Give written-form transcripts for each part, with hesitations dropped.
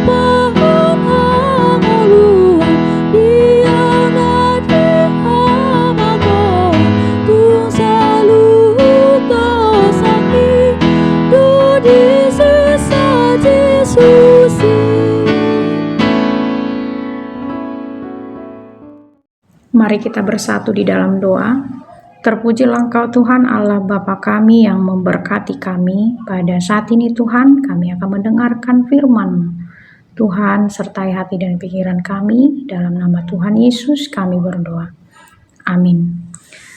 pohon angoluan diana diamagon tung selalu tosaki do di sisa Yesus. Mari kita bersatu di dalam doa. Terpujilah Engkau Tuhan Allah Bapa kami yang memberkati kami. Pada saat ini Tuhan, kami akan mendengarkan firman Tuhan, sertai hati dan pikiran kami. Dalam nama Tuhan Yesus kami berdoa. Amin.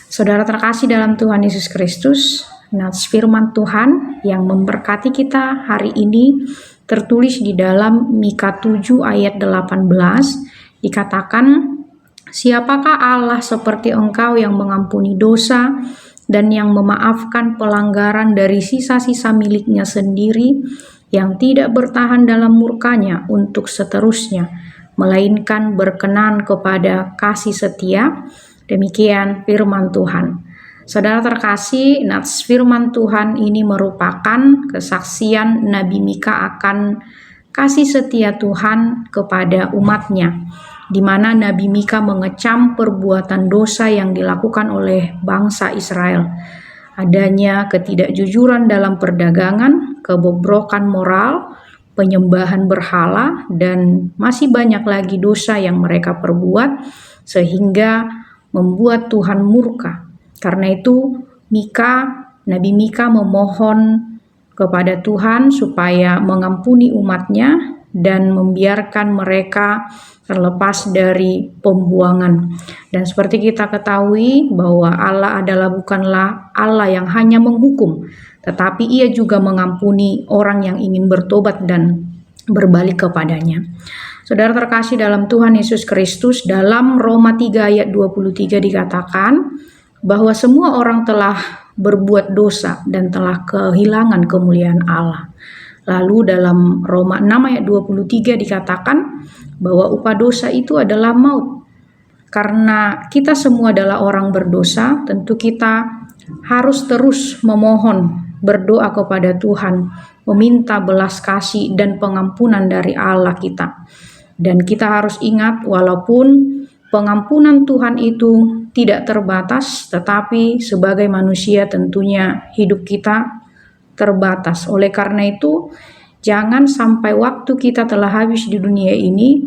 Saudara terkasih dalam Tuhan Yesus Kristus, nats firman Tuhan yang memberkati kita hari ini tertulis di dalam Mika 7 ayat 18, dikatakan, "Siapakah Allah seperti Engkau yang mengampuni dosa dan yang memaafkan pelanggaran dari sisa-sisa miliknya sendiri, yang tidak bertahan dalam murkanya untuk seterusnya, melainkan berkenan kepada kasih setia?" Demikian firman Tuhan. Saudara terkasih, nats firman Tuhan ini merupakan kesaksian Nabi Mika akan kasih setia Tuhan kepada umatnya, di mana Nabi Mika mengecam perbuatan dosa yang dilakukan oleh bangsa Israel. Adanya ketidakjujuran dalam perdagangan, kebobrokan moral, penyembahan berhala, dan masih banyak lagi dosa yang mereka perbuat sehingga membuat Tuhan murka. Karena itu Nabi Mika memohon kepada Tuhan supaya mengampuni umatnya dan membiarkan mereka terlepas dari pembuangan. Dan seperti kita ketahui bahwa Allah bukanlah Allah yang hanya menghukum, tetapi Ia juga mengampuni orang yang ingin bertobat dan berbalik kepadanya. Saudara terkasih dalam Tuhan Yesus Kristus, dalam Roma 3 ayat 23 dikatakan bahwa semua orang telah berbuat dosa dan telah kehilangan kemuliaan Allah. Lalu dalam Roma 6 ayat 23 dikatakan bahwa upah dosa itu adalah maut. Karena kita semua adalah orang berdosa, tentu kita harus terus memohon, berdoa kepada Tuhan, meminta belas kasih dan pengampunan dari Allah kita. Dan kita harus ingat, walaupun pengampunan Tuhan itu tidak terbatas, tetapi sebagai manusia tentunya hidup kita terbatas. Oleh karena itu, jangan sampai waktu kita telah habis di dunia ini,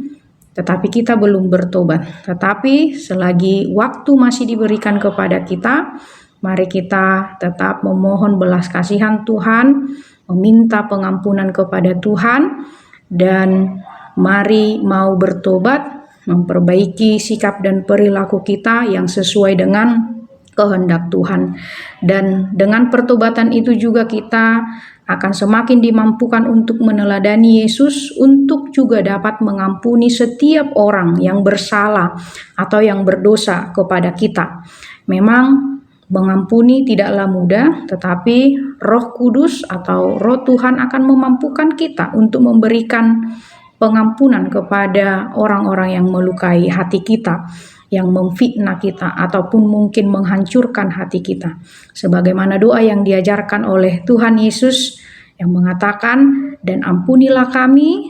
tetapi kita belum bertobat. Tetapi selagi waktu masih diberikan kepada kita, mari kita tetap memohon belas kasihan Tuhan, meminta pengampunan kepada Tuhan, dan mari mau bertobat, memperbaiki sikap dan perilaku kita yang sesuai dengan kehendak Tuhan. Dan dengan pertobatan itu juga kita akan semakin dimampukan untuk meneladani Yesus, untuk juga dapat mengampuni setiap orang yang bersalah atau yang berdosa kepada kita. Memang mengampuni tidaklah mudah, tetapi Roh Kudus atau Roh Tuhan akan memampukan kita untuk memberikan pengampunan kepada orang-orang yang melukai hati kita, yang memfitnah kita, ataupun mungkin menghancurkan hati kita. Sebagaimana doa yang diajarkan oleh Tuhan Yesus yang mengatakan, "Dan ampunilah kami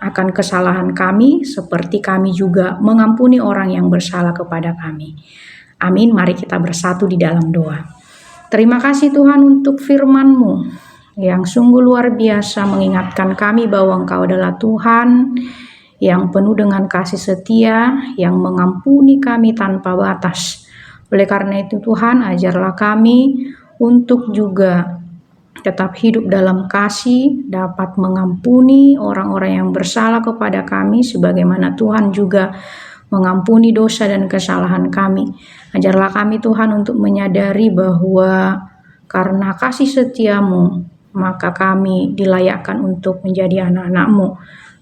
akan kesalahan kami, seperti kami juga mengampuni orang yang bersalah kepada kami." Amin. Mari kita bersatu di dalam doa. Terima kasih Tuhan untuk firman-Mu yang sungguh luar biasa, mengingatkan kami bahwa Engkau adalah Tuhan yang penuh dengan kasih setia, yang mengampuni kami tanpa batas. Oleh karena itu Tuhan, ajarlah kami untuk juga tetap hidup dalam kasih, dapat mengampuni orang-orang yang bersalah kepada kami, sebagaimana Tuhan juga mengampuni dosa dan kesalahan kami. Ajarlah kami Tuhan untuk menyadari bahwa karena kasih setia-Mu, maka kami dilayakkan untuk menjadi anak-anak-Mu.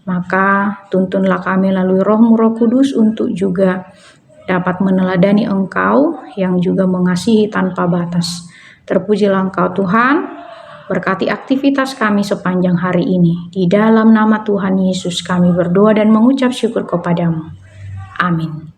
Maka tuntunlah kami melalui Roh-Mu, Roh Kudus, untuk juga dapat meneladani Engkau yang juga mengasihi tanpa batas. Terpujilah Engkau Tuhan, berkati aktivitas kami sepanjang hari ini. Di dalam nama Tuhan Yesus kami berdoa dan mengucap syukur kepadamu. Amin.